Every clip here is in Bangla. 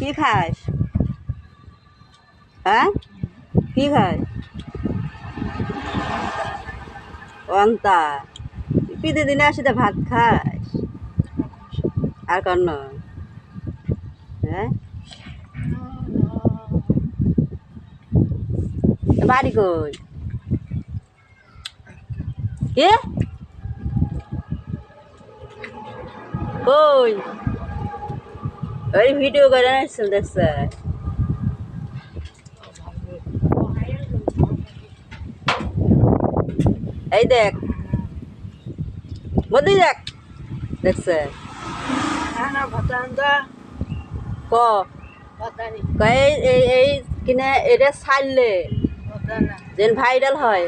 কি খাস? হ্যাঁ, কি খাস? অন্তা পিঠে দিনে আসিতে ভাত খাস আর কর হ্যাঁ বাড়ি কই কে কই ওই ভিডিও করে আসছিল দেখছে এই দেখ বদি দেখ দেখছে ক এই এই এই কিনে এটা ছাড়লে যেন ভাইরাল হয়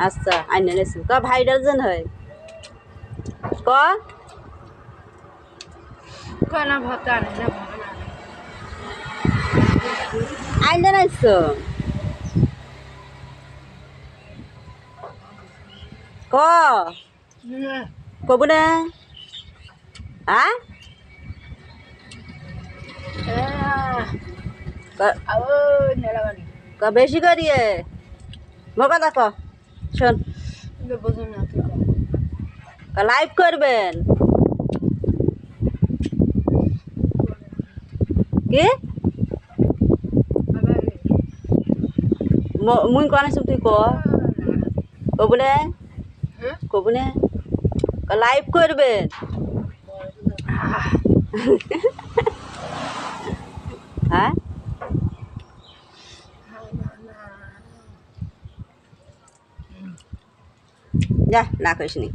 আচ্ছা আইনে নেছি ক ভাইরাল যেন হয় ক আইনে নাইছ ক কব না হ্যাঁ বেশি করিয়ে মোকা দেখো শোন লাইভ করবেন কি মুই কোন তুই কব না কব না লাইভ করবেন হ্যাঁ যা না করিস নি